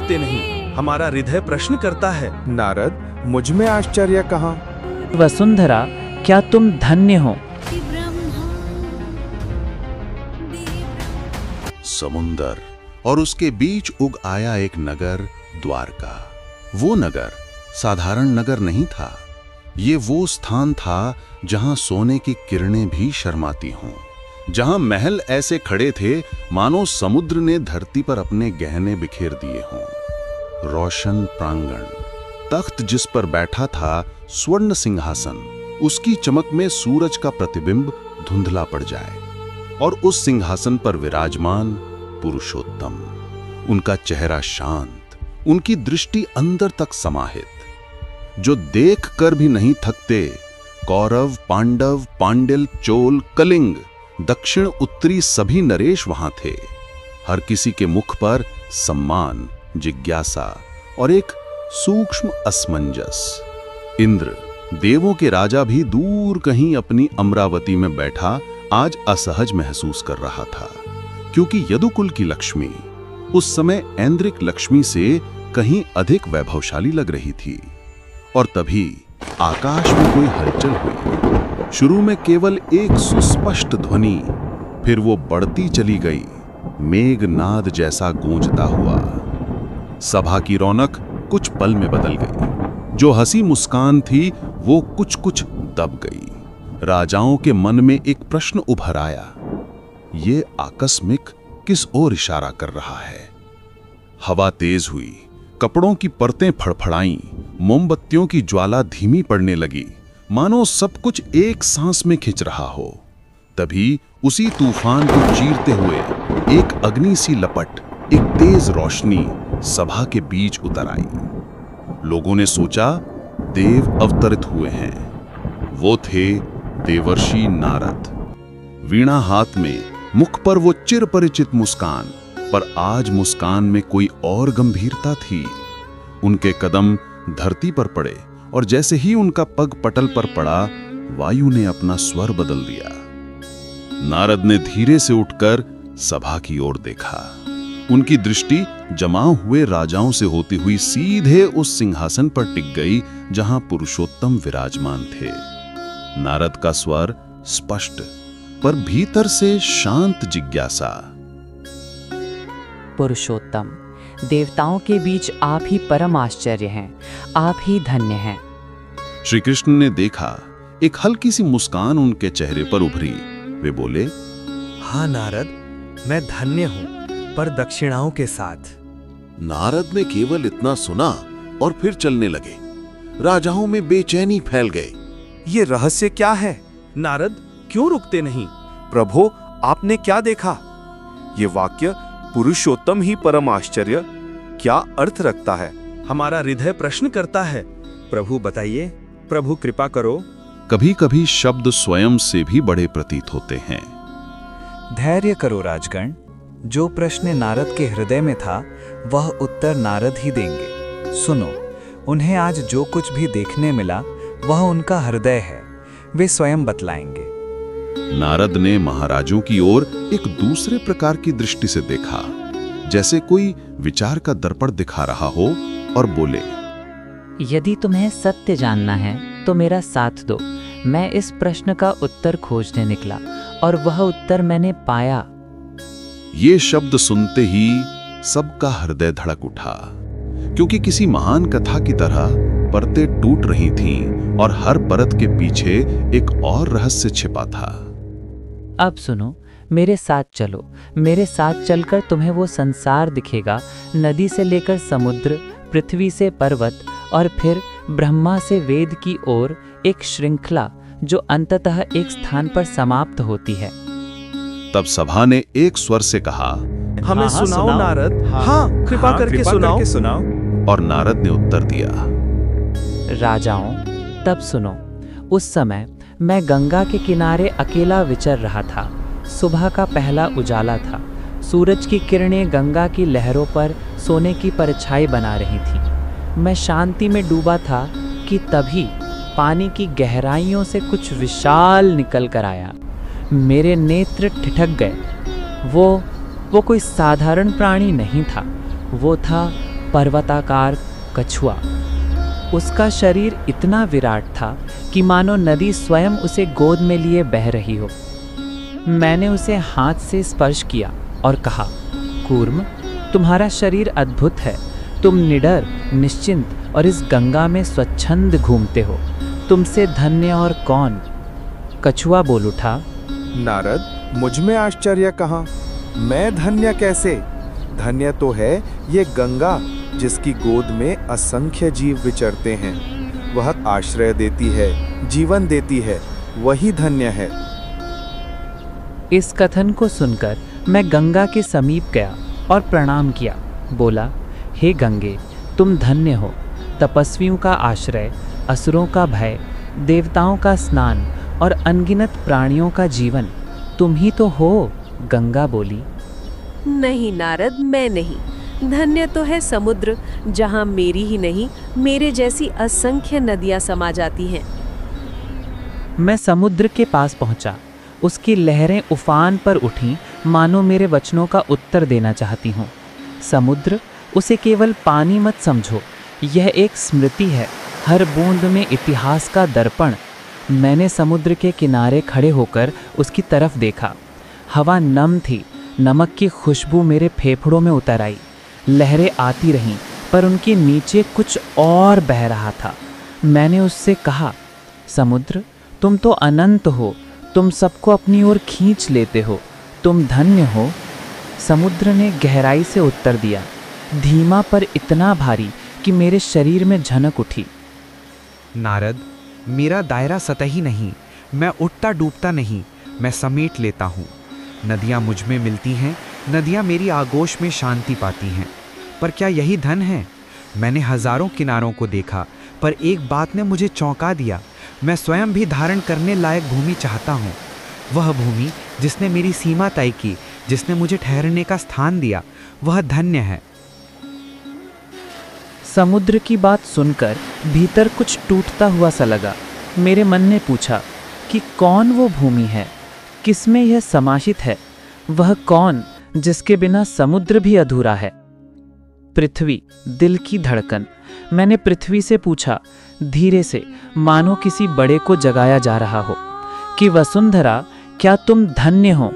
रुकते नहीं? हमारा हृदय प्रश्न करता है। नारद, मुझ में आश्चर्य कहाँ? वसुंधरा, क्या तुम धन्य हो? समुंदर और उसके बीच उग आया एक नगर, द्वारका। वो नगर साधारण नगर नहीं था। ये वो स्थान था जहां सोने की किरणें भी शर्माती हों, जहां महल ऐसे खड़े थे मानो समुद्र ने धरती पर अपने गहने बिखेर दिए हों। रोशन प्रांगण, तख्त जिस पर बैठा था स्वर्ण सिंहासन, उसकी चमक में सूरज का प्रतिबिंब धुंधला पड़ जाए, और उस सिंहासन पर विराजमान पुरुषोत्तम, उनका चेहरा शांत, उनकी दृष्टि अंदर तक समाहित, जो देख कर भी नहीं थकते। कौरव, पांडव, पांड्यल, चोल, कलिंग, दक्षिण उत्तरी सभी नरेश वहां थे। हर किसी के मुख पर सम्मान, जिज्ञासा और एक सूक्ष्म असमंजस। इंद्र, देवों के राजा भी दूर कहीं अपनी अमरावती में बैठा आज असहज महसूस कर रहा था, क्योंकि यदुकुल की लक्ष्मी उस समय ऐन्द्रिक लक्ष्मी से कहीं अधिक वैभवशाली लग रही थी। और तभी आकाश में कोई हलचल हुई। शुरू में केवल एक सुस्पष्ट ध्वनि, फिर वो बढ़ती चली गई, मेघनाद जैसा गूंजता हुआ। सभा की रौनक कुछ पल में बदल गई। जो हंसी मुस्कान थी वो कुछ कुछ दब गई। राजाओं के मन में एक प्रश्न उभर आया, ये आकस्मिक किस ओर इशारा कर रहा है? हवा तेज हुई, कपड़ों की परतें फड़फड़ाईं, मोमबत्तियों की ज्वाला धीमी पड़ने लगी, मानो सब कुछ एक सांस में खिंच रहा हो। तभी उसी तूफान को चीरते हुए एक अग्नि सी लपट, एक तेज रोशनी सभा के बीच उतर आई। लोगों ने सोचा देव अवतरित हुए हैं। वो थे देवर्षि नारद। वीणा हाथ में, मुख पर वो चिर परिचित मुस्कान, पर आज मुस्कान में कोई और गंभीरता थी। उनके कदम धरती पर पड़े और जैसे ही उनका पग पटल पर पड़ा, वायु ने अपना स्वर बदल दिया। नारद ने धीरे से उठकर सभा की ओर देखा। उनकी दृष्टि जमा हुए राजाओं से होती हुई सीधे उस सिंहासन पर टिक गई जहां पुरुषोत्तम विराजमान थे। नारद का स्वर स्पष्ट, पर भीतर से शांत जिज्ञासा। पुरुषोत्तम, देवताओं के बीच आप ही परम आश्चर्य हैं, आप ही धन्य हैं। श्री कृष्ण ने देखा, एक हल्की सी मुस्कान उनके चेहरे पर उभरी। वे बोले, हाँ नारद, मैं धन्य हूं, पर दक्षिणाओं के साथ। नारद ने केवल इतना सुना और फिर चलने लगे। राजाओं में बेचैनी फैल गई। ये रहस्य क्या है? नारद क्यों रुकते नहीं? प्रभु, आपने क्या देखा? ये वाक्य पुरुषोत्तम ही परम आश्चर्य क्या अर्थ रखता है? हमारा हृदय प्रश्न करता है। प्रभु बताइए, प्रभु कृपा करो। कभी कभी शब्द स्वयं से भी बड़े प्रतीत होते हैं। धैर्य करो राजगण, जो प्रश्न नारद के हृदय में था वह उत्तर नारद ही देंगे। सुनो, उन्हें आज जो कुछ भी देखने मिला वह उनका हृदय है, वे स्वयं बतलाएंगे। नारद ने महाराजों की ओर एक दूसरे प्रकार की दृष्टि से देखा, जैसे कोई विचार का दर्पण दिखा रहा हो, और बोले, यदि तुम्हें सत्य जानना है तो मेरा साथ दो। मैं इस प्रश्न का उत्तर खोजने निकला और वह उत्तर मैंने पाया। ये शब्द सुनते ही सबका हृदय धड़क उठा, क्योंकि किसी महान कथा की तरह परतें टूट रही थीं और हर परत के पीछे एक और रहस्य छिपा था। अब सुनो, मेरे साथ चलो। मेरे साथ चलकर तुम्हें वो संसार दिखेगा, नदी से लेकर समुद्र, पृथ्वी से पर्वत और फिर ब्रह्मा से वेद की ओर एक श्रृंखला जो अंततः एक स्थान पर समाप्त होती है। तब सभा ने एक स्वर से कहा, हमें सुनाओ नारद। हाँ, कृपा करके सुनाओ। और नारद ने उत्तर दिया, राजाओं, तब सुनो। उस समय मैं गंगा के किनारे अकेला विचर रहा था। सुबह का पहला उजाला था। सूरज की किरणें गंगा की लहरों पर सोने की परछाई बना रही थी। मैं शांति में डूबा था कि तभी पानी की गहराइयों से कुछ विशाल निकल कर आया। मेरे नेत्र ठिठक गए। वो कोई साधारण प्राणी नहीं था। वो था पर्वताकार कछुआ। उसका शरीर इतना विराट था कि मानो नदी स्वयं उसे गोद में लिए बह रही हो। मैंने उसे हाथ से स्पर्श किया और कहा, कूर्म, तुम्हारा शरीर अद्भुत है। तुम निडर, निश्चिंत और इस गंगा में स्वच्छंद घूमते हो। तुमसे धन्य और कौन? कछुआ बोल उठा, नारद, मुझ में आश्चर्य कहाँ? मैं धन्य कैसे? धन्य तो है ये गंगा, जिसकी गोद में असंख्य जीव विचरते हैं। वह आश्रय देती है, जीवन देती है, वही धन्य है। इस कथन को सुनकर मैं गंगा के समीप गया और प्रणाम किया। बोला, हे गंगे, तुम धन्य हो। तपस्वियों का आश्रय, असुरों का भय, देवताओं का स्नान और अनगिनत प्राणियों का जीवन तुम ही तो हो। गंगा बोली, नहीं नारद, मैं नहीं। धन्य तो है समुद्र, जहाँ मेरी ही नहीं, मेरे जैसी असंख्य नदियाँ समा जाती हैं। मैं समुद्र के पास पहुंचा। उसकी लहरें उफान पर उठीं, मानो मेरे वचनों का उत्तर देना चाहती हों। समुद्र, उसे केवल पानी मत समझो, यह एक स्मृति है, हर बूंद में इतिहास का दर्पण। मैंने समुद्र के किनारे खड़े होकर उसकी तरफ देखा। हवा नम थी, नमक की खुशबू मेरे फेफड़ों में उतर आई। लहरें आती रहीं, पर उनके नीचे कुछ और बह रहा था। मैंने उससे कहा, समुद्र, तुम तो अनंत हो, तुम सबको अपनी ओर खींच लेते हो, तुम धन्य हो। समुद्र ने गहराई से उत्तर दिया, धीमा पर इतना भारी कि मेरे शरीर में झनक उठी। नारद, मेरा दायरा सतही नहीं, मैं उठता डूबता नहीं, मैं समेट लेता हूँ। नदियाँ मुझ में मिलती हैं, नदियाँ मेरी आगोश में शांति पाती हैं। पर क्या यही धन है? मैंने हजारों किनारों को देखा, पर एक बात ने मुझे चौंका दिया। मैं स्वयं भी धारण करने लायक भूमि चाहता हूँ। वह भूमि जिसने मेरी सीमा तय की, जिसने मुझे ठहरने का स्थान दिया, वह धन्य है। समुद्र की बात सुनकर भीतर कुछ टूटता हुआ सा लगा। मेरे मन ने पूछा कि कौन वो भूमि है, किसमें यह समाहित है? वह कौन जिसके बिना समुद्र भी अधूरा है? पृथ्वी, दिल की धड़कन। मैंने पृथ्वी से पूछा, धीरे से, मानो किसी बड़े को जगाया जा रहा हो, कि वसुंधरा, क्या तुम धन्य हो?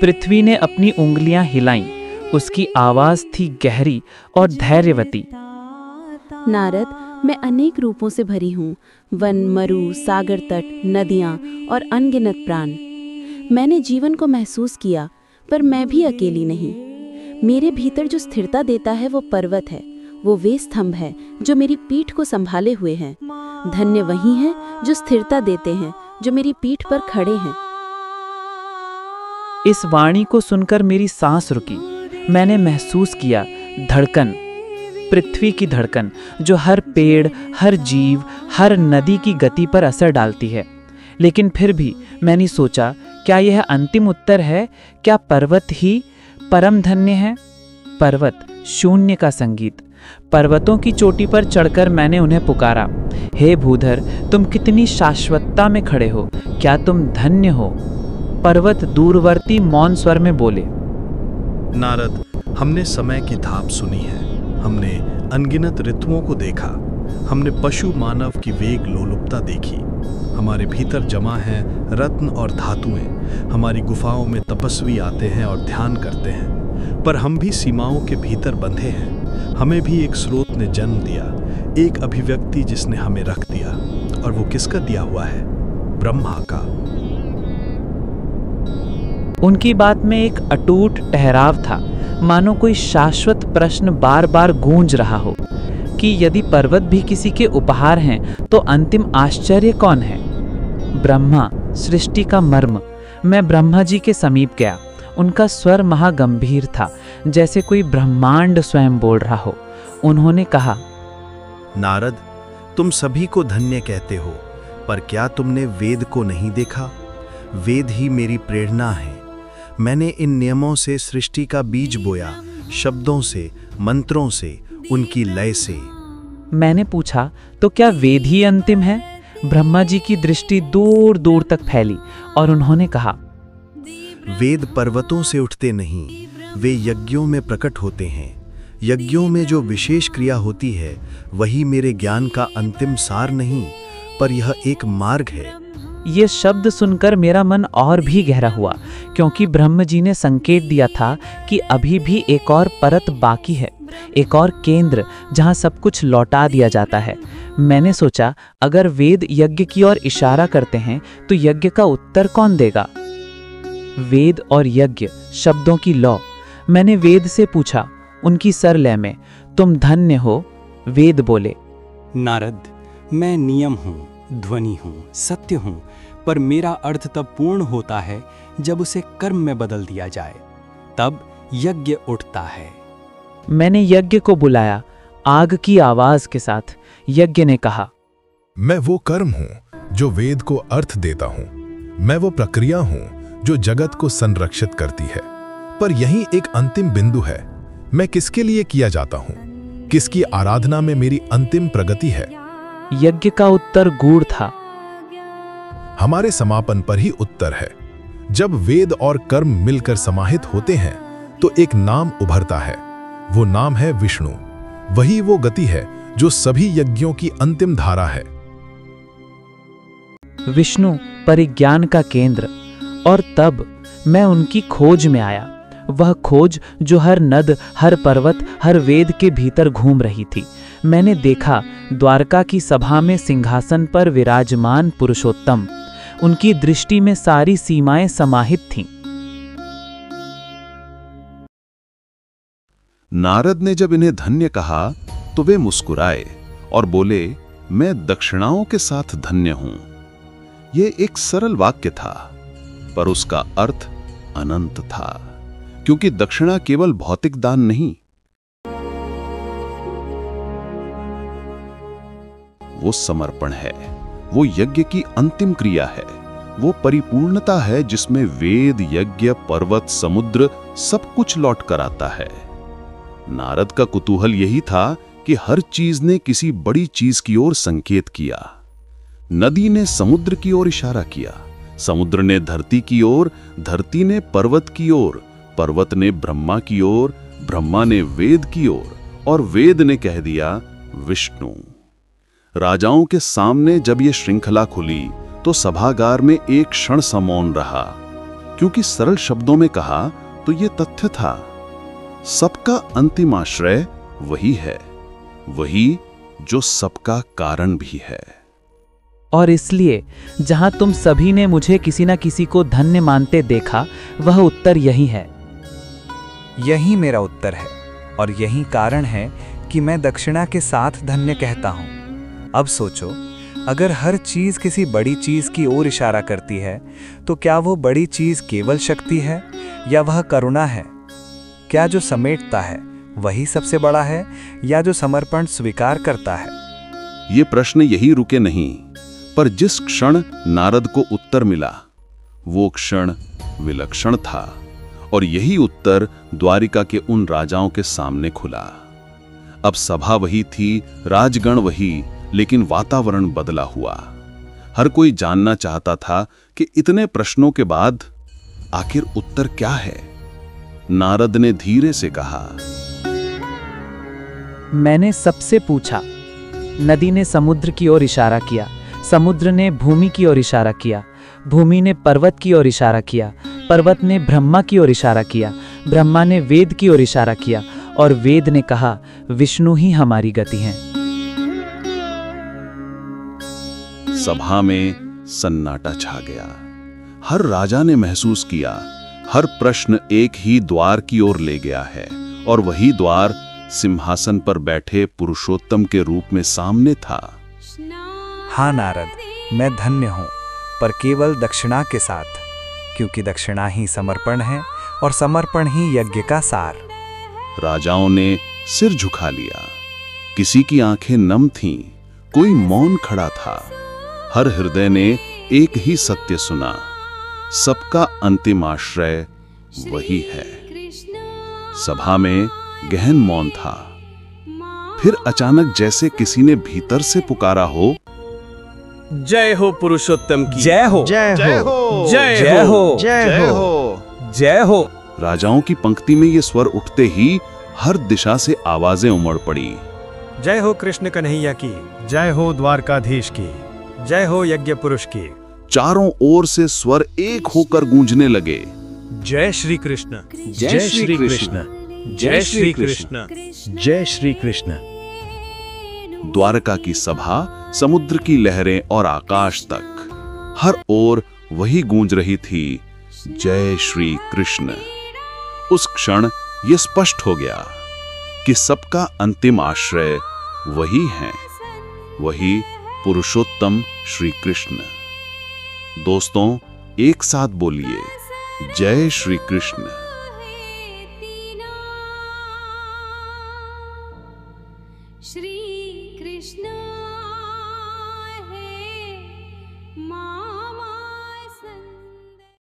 पृथ्वी ने अपनी उंगलियां हिलाईं। उसकी आवाज थी गहरी और धैर्यवती। नारद, मैं अनेक रूपों से भरी हूँ। वन, मरु, सागर तट, नदियाँ और अनगिनत प्राण। मैंने जीवन को महसूस किया, पर मैं भी अकेली नहीं। मेरे भीतर जो स्थिरता देता है वो पर्वत है, वो वे स्तंभ है जो मेरी पीठ को संभाले हुए हैं। धन्य वही हैं जो स्थिरता देते हैं, जो मेरी पीठ पर खड़े हैं। इस वाणी को सुनकर मेरी सांस रुकी। मैंने महसूस किया धड़कन, पृथ्वी की धड़कन, जो हर पेड़, हर जीव, हर नदी की गति पर असर डालती है। लेकिन फिर भी मैंने सोचा, क्या यह अंतिम उत्तर है? क्या पर्वत ही परम धन्य है? पर्वत, शून्य का संगीत। पर्वतों की चोटी पर चढ़कर मैंने उन्हें पुकारा, हे भूधर, तुम कितनी शाश्वतता में खड़े हो, क्या तुम धन्य हो? पर्वत दूरवर्ती मौन स्वर में बोले, नारद, हमने समय की थाप सुनी है, हमने अनगिनत ऋतुओं को देखा, हमने पशु मानव की वेग लोलुपता देखी। हमारे भीतर जमा है रत्न और धातुएं। हमारी गुफाओं में तपस्वी आते हैं और ध्यान करते हैं, पर हम भी सीमाओं के भीतर बंधे हैं। हमें भी एक स्रोत ने जन्म दिया, एक अभिव्यक्ति जिसने हमें रख दिया, और वो किसका दिया हुआ है? ब्रह्मा का। उनकी बात में एक अटूट ठहराव था, मानो कोई शाश्वत प्रश्न बार बार गूंज रहा हो कि यदि पर्वत भी किसी के उपहार हैं, तो अंतिम आश्चर्य कौन है? ब्रह्मा, सृष्टि का मर्म। मैं ब्रह्मा जी के समीप गया। उनका स्वर महागंभीर था, जैसे कोई ब्रह्मांड स्वयं बोल रहा हो। उन्होंने कहा, नारद, तुम सभी को धन्य कहते हो, पर क्या तुमने वेद को नहीं देखा? वेद ही मेरी प्रेरणा है। मैंने इन नियमों से सृष्टि का बीज बोया, शब्दों से, मंत्रों से, उनकी लय से। मैंने पूछा, तो क्या वेद ही अंतिम है? ब्रह्मा जी की दृष्टि दूर दूर तक फैली और उन्होंने कहा, वेद पर्वतों से उठते नहीं, वे यज्ञों में प्रकट होते हैं। यज्ञों में जो विशेष क्रिया होती है वही मेरे ज्ञान का अंतिम सार नहीं, पर यह एक मार्ग है। ये शब्द सुनकर मेरा मन और भी गहरा हुआ, क्योंकि ब्रह्म जी ने संकेत दिया था कि अभी भी एक और परत बाकी है, एक और केंद्र जहाँ सब कुछ लौटा दिया जाता है। मैंने सोचा, अगर वेद यज्ञ की ओर इशारा करते हैं तो यज्ञ का उत्तर कौन देगा? वेद और यज्ञ शब्दों की लौ। मैंने वेद से पूछा उनकी सरलय में, तुम धन्य हो। वेद बोले, नारद, मैं नियम हूँ, ध्वनि हूँ, सत्य हूँ, पर मेरा अर्थ तब पूर्ण होता है जब उसे कर्म में बदल दिया जाए, तब यज्ञ उठता है। मैंने यज्ञ को बुलाया आग की आवाज के साथ। यज्ञ ने कहा, मैं वो कर्म हूँ जो वेद को अर्थ देता हूँ, मैं वो प्रक्रिया हूँ जो जगत को संरक्षित करती है, पर यही एक अंतिम बिंदु है। मैं किसके लिए किया जाता हूँ, किसकी आराधना में मेरी अंतिम प्रगति है? यज्ञ का उत्तर गूढ़ था। हमारे समापन पर ही उत्तर है। जब वेद और कर्म मिलकर समाहित होते हैं तो एक नाम उभरता है, वो नाम है विष्णु। वही वो गति है जो सभी यज्ञों की अंतिम धारा है। विष्णु परिज्ञान का केंद्र। और तब मैं उनकी खोज में आया, वह खोज जो हर नद, हर पर्वत, हर वेद के भीतर घूम रही थी। मैंने देखा द्वारका की सभा में सिंहासन पर विराजमान पुरुषोत्तम। उनकी दृष्टि में सारी सीमाएं समाहित थीं। नारद ने जब इन्हें धन्य कहा तो वे मुस्कुराए और बोले, मैं दक्षिणाओं के साथ धन्य हूं। यह एक सरल वाक्य था, पर उसका अर्थ अनंत था, क्योंकि दक्षिणा केवल भौतिक दान नहीं, वो समर्पण है, वो यज्ञ की अंतिम क्रिया है, वो परिपूर्णता है जिसमें वेद, यज्ञ, पर्वत, समुद्र सब कुछ लौट कर आता है। नारद का कुतूहल यही था कि हर चीज ने किसी बड़ी चीज की ओर संकेत किया। नदी ने समुद्र की ओर इशारा किया, समुद्र ने धरती की ओर, धरती ने पर्वत की ओर, पर्वत ने ब्रह्मा की ओर, ब्रह्मा ने वेद की ओर, और वेद ने कह दिया विष्णु। राजाओं के सामने जब ये श्रृंखला खुली तो सभागार में एक क्षण सा मौन रहा, क्योंकि सरल शब्दों में कहा तो ये तथ्य था, सबका अंतिम आश्रय वही है, वही जो सबका कारण भी है। और इसलिए जहां तुम सभी ने मुझे किसी न किसी को धन्य मानते देखा, वह उत्तर यही है। यही मेरा उत्तर है, और यही कारण है कि मैं दक्षिणा के साथ धन्य कहता हूं। अब सोचो, अगर हर चीज किसी बड़ी चीज की ओर इशारा करती है तो क्या वो बड़ी चीज केवल शक्ति है या वह करुणा है? क्या जो समेटता है वही सबसे बड़ा है या जो समर्पण स्वीकार करता है? ये प्रश्न यही रुके नहीं, पर जिस क्षण नारद को उत्तर मिला वो क्षण विलक्षण था, और यही उत्तर द्वारिका के उन राजाओं के सामने खुला। अब सभा वही थी, राजगण वही, लेकिन वातावरण बदला हुआ। हर कोई जानना चाहता था कि इतने प्रश्नों के बाद आखिर उत्तर क्या है। नारद ने धीरे से कहा, मैंने सबसे पूछा। नदी ने समुद्र की ओर इशारा किया, समुद्र ने भूमि की ओर इशारा किया, भूमि ने पर्वत की ओर इशारा किया, पर्वत ने ब्रह्मा की ओर इशारा किया, ब्रह्मा ने वेद की ओर इशारा किया, और वेद ने कहा विष्णु ही हमारी गति हैं। सभा में सन्नाटा छा गया। हर राजा ने महसूस किया, हर प्रश्न एक ही द्वार की ओर ले गया है, और वही द्वार सिंहासन पर बैठे पुरुषोत्तम के रूप में सामने था। हाँ नारद, मैं धन्य हूँ, पर केवल दक्षिणा के साथ, क्योंकि दक्षिणा ही समर्पण है और समर्पण ही यज्ञ का सार। राजाओं ने सिर झुका लिया, किसी की आंखें नम थीं, कोई मौन खड़ा था। हर हृदय ने एक ही सत्य सुना, सबका अंतिम आश्रय वही है। सभा में गहन मौन था। फिर अचानक जैसे किसी ने भीतर से पुकारा हो, जय हो पुरुषोत्तम की जय हो, जय हो, जय हो, जय हो, जय हो। राजाओं की पंक्ति में ये स्वर उठते ही हर दिशा से आवाजें उमड़ पड़ी। जय हो कृष्ण कन्हैया की, जय हो द्वारकाधीश की, जय हो यज्ञ पुरुष की। चारों ओर से स्वर एक होकर गूंजने लगे। जय श्री कृष्ण, जय श्री कृष्ण, जय श्री कृष्ण, जय श्री कृष्ण। द्वारका की सभा, समुद्र की लहरें और आकाश तक हर ओर वही गूंज रही थी, जय श्री कृष्ण। उस क्षण ये स्पष्ट हो गया कि सबका अंतिम आश्रय वही है, वही पुरुषोत्तम श्री कृष्ण। दोस्तों, एक साथ बोलिए, जय श्री कृष्ण।